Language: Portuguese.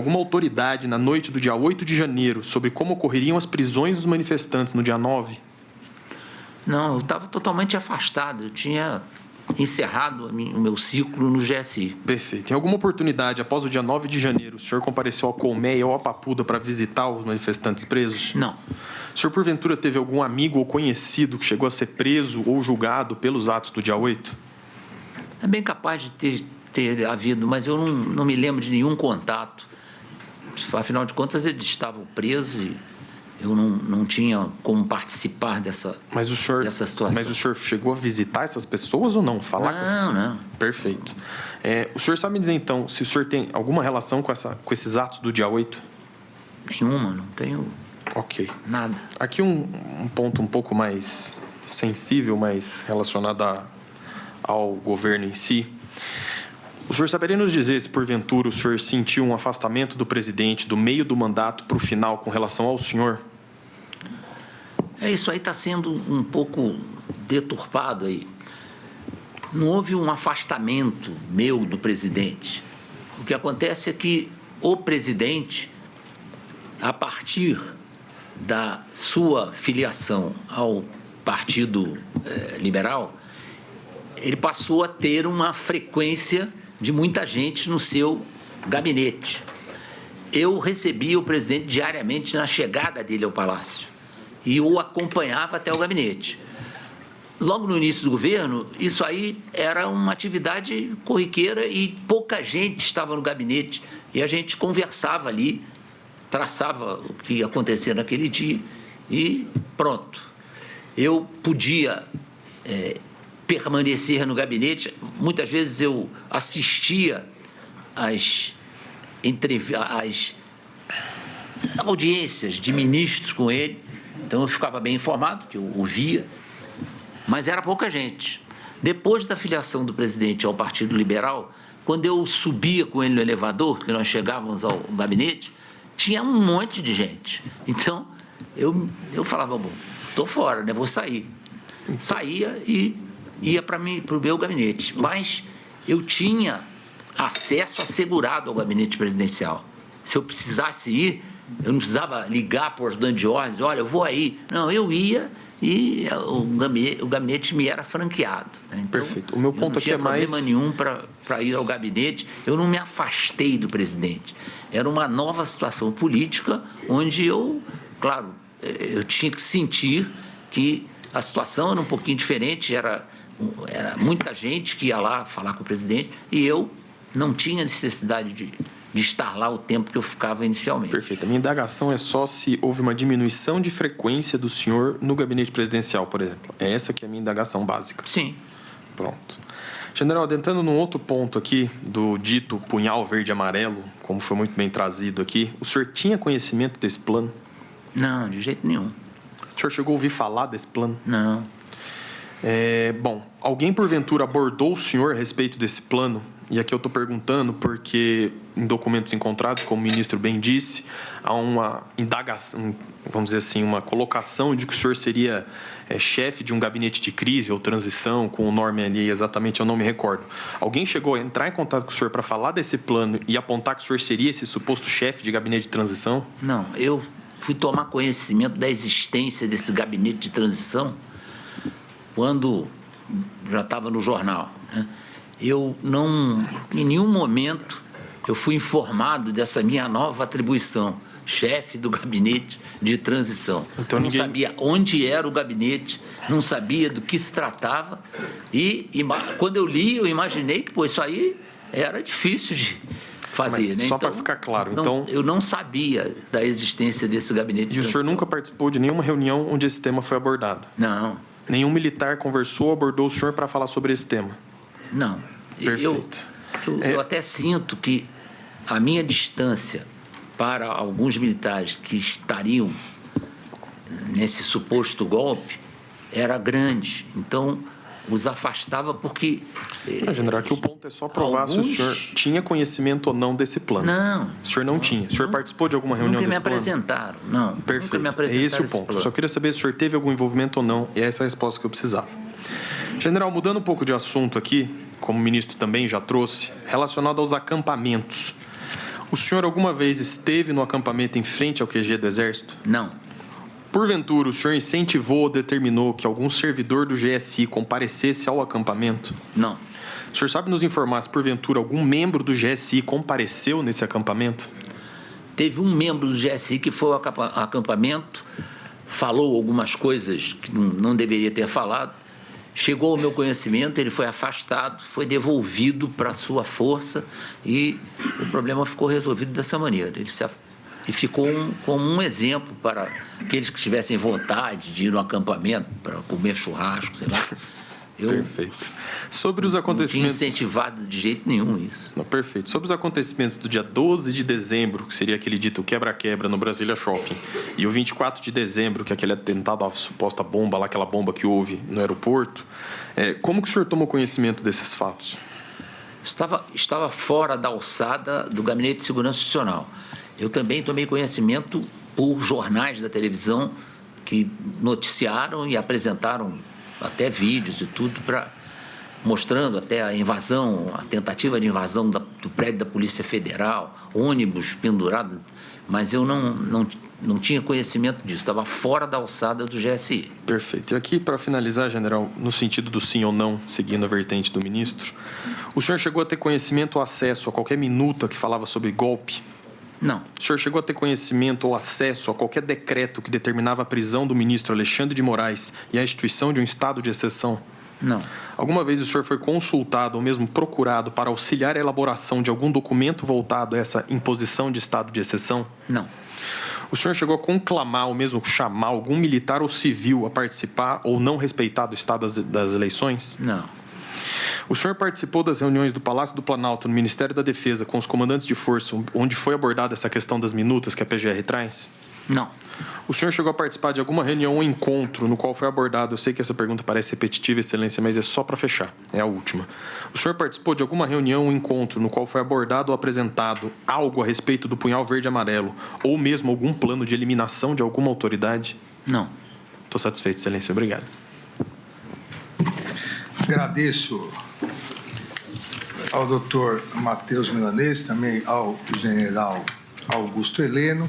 alguma autoridade na noite do dia 8 de janeiro sobre como ocorreriam as prisões dos manifestantes no dia 9? Não, eu estava totalmente afastado. Eu tinha encerrado o meu ciclo no GSI. Perfeito. Em alguma oportunidade, após o dia 9 de janeiro, o senhor compareceu ao Colmeia ou à Papuda para visitar os manifestantes presos? Não. O senhor, porventura, teve algum amigo ou conhecido que chegou a ser preso ou julgado pelos atos do dia 8? É bem capaz de ter havido, mas eu não me lembro de nenhum contato. Afinal de contas, eles estavam presos e eu não tinha como participar dessa situação. Mas o senhor chegou a visitar essas pessoas ou não? Falar com Não. Perfeito. O senhor sabe me dizer, então, se o senhor tem alguma relação com esses atos do dia 8? Nenhuma, não tenho nada. Aqui um ponto um pouco mais sensível, mais relacionado ao governo em si. O senhor saberia nos dizer se, porventura, o senhor sentiu um afastamento do presidente do meio do mandato para o final com relação ao senhor? Isso aí está sendo um pouco deturpado aí. Não houve um afastamento meu do presidente. O que acontece é que o presidente, a partir da sua filiação ao Partido Liberal, ele passou a ter uma frequência de muita gente no seu gabinete. Eu recebia o presidente diariamente na chegada dele ao Palácio e o acompanhava até o gabinete. Logo no início do governo, isso aí era uma atividade corriqueira e pouca gente estava no gabinete e a gente conversava ali, traçava o que ia acontecer naquele dia e pronto. Eu podia permanecer no gabinete. Muitas vezes eu assistia às audiências de ministros com ele, então eu ficava bem informado, que eu ouvia, mas era pouca gente. Depois da filiação do presidente ao Partido Liberal, quando eu subia com ele no elevador, que nós chegávamos ao gabinete, tinha um monte de gente. Então, eu falava, bom, estou fora, né? Vou sair. Saía e ia para o meu gabinete, mas eu tinha acesso assegurado ao gabinete presidencial. Se eu precisasse ir, eu não precisava ligar para o ajudante de ordens, olha, eu vou aí. Não, eu ia e o gabinete me era franqueado. Né? Então, perfeito. O meu ponto aqui é mais... não tinha problema nenhum para ir ao gabinete, eu não me afastei do presidente. Era uma nova situação política onde eu tinha que sentir que a situação era um pouquinho diferente, era muita gente que ia lá falar com o presidente e eu não tinha necessidade de estar lá o tempo que eu ficava inicialmente. Perfeito. A minha indagação é só se houve uma diminuição de frequência do senhor no gabinete presidencial, por exemplo. É essa que é a minha indagação básica. Sim. Pronto. General, adentrando num outro ponto aqui do dito punhal verde e amarelo, como foi muito bem trazido aqui, o senhor tinha conhecimento desse plano? Não, de jeito nenhum. O senhor chegou a ouvir falar desse plano? Não. Bom, alguém porventura abordou o senhor a respeito desse plano? E aqui eu estou perguntando porque em documentos encontrados, como o ministro bem disse, há uma indagação, vamos dizer assim, uma colocação de que o senhor seria chefe de um gabinete de crise ou transição, com o nome ali exatamente, eu não me recordo. Alguém chegou a entrar em contato com o senhor para falar desse plano e apontar que o senhor seria esse suposto chefe de gabinete de transição? Não, eu fui tomar conhecimento da existência desse gabinete de transição quando já estava no jornal, né? Eu não, em nenhum momento, eu fui informado dessa minha nova atribuição, chefe do gabinete de transição. Então, não sabia onde era o gabinete, não sabia do que se tratava e quando eu li, eu imaginei que isso aí era difícil de fazer. Mas, né? só para ficar claro, eu não sabia da existência desse gabinete de transição. E o senhor nunca participou de nenhuma reunião onde esse tema foi abordado? Não. Nenhum militar conversou, abordou o senhor para falar sobre esse tema? Não. Perfeito. Eu até sinto que a minha distância para alguns militares que estariam nesse suposto golpe era grande. Então, os afastava porque... general, aqui o ponto é só provar se o senhor tinha conhecimento ou não desse plano. Não. O senhor não tinha. O senhor participou de alguma reunião desse plano? Nunca me apresentaram, não. Perfeito. Nunca me apresentaram. É esse o ponto. Eu só queria saber se o senhor teve algum envolvimento ou não, e essa é a resposta que eu precisava. General, mudando um pouco de assunto aqui, como o ministro também já trouxe, relacionado aos acampamentos. O senhor alguma vez esteve no acampamento em frente ao QG do Exército? Não. Porventura, o senhor incentivou ou determinou que algum servidor do GSI comparecesse ao acampamento? Não. O senhor sabe nos informar se, porventura, algum membro do GSI compareceu nesse acampamento? Teve um membro do GSI que foi ao acampamento, falou algumas coisas que não deveria ter falado, chegou ao meu conhecimento, ele foi afastado, foi devolvido para a sua força e o problema ficou resolvido dessa maneira. E ficou como um exemplo para aqueles que tivessem vontade de ir no acampamento para comer churrasco, sei lá. Perfeito. Sobre os acontecimentos... Não tinha incentivado de jeito nenhum isso. Não, perfeito. Sobre os acontecimentos do dia 12 de dezembro, que seria aquele dito quebra-quebra no Brasília Shopping, e o 24 de dezembro, que é aquele atentado à suposta bomba, lá, aquela bomba que houve no aeroporto, como que o senhor tomou conhecimento desses fatos? Estava fora da alçada do Gabinete de Segurança Institucional. Eu também tomei conhecimento por jornais da televisão que noticiaram e apresentaram até vídeos e tudo, mostrando até a invasão, a tentativa de invasão do prédio da Polícia Federal, ônibus pendurado, mas eu não tinha conhecimento disso, estava fora da alçada do GSI. Perfeito. E aqui, para finalizar, general, no sentido do sim ou não, seguindo a vertente do ministro, o senhor chegou a ter conhecimento ou acesso a qualquer minuta que falava sobre golpe? Não. O senhor chegou a ter conhecimento ou acesso a qualquer decreto que determinava a prisão do ministro Alexandre de Moraes e a instituição de um estado de exceção? Não. Alguma vez o senhor foi consultado ou mesmo procurado para auxiliar a elaboração de algum documento voltado a essa imposição de estado de exceção? Não. O senhor chegou a conclamar ou mesmo chamar algum militar ou civil a participar ou não respeitar o estado das eleições? Não. O senhor participou das reuniões do Palácio do Planalto, no Ministério da Defesa, com os comandantes de força, onde foi abordada essa questão das minutas que a PGR traz? Não. O senhor chegou a participar de alguma reunião ou encontro no qual foi abordado, eu sei que essa pergunta parece repetitiva, Excelência, mas é só para fechar, é a última. O senhor participou de alguma reunião ou encontro no qual foi abordado ou apresentado algo a respeito do punhal verde e amarelo, ou mesmo algum plano de eliminação de alguma autoridade? Não. Estou satisfeito, Excelência. Obrigado. Agradeço ao doutor Matheus Milanês, também ao general Augusto Heleno.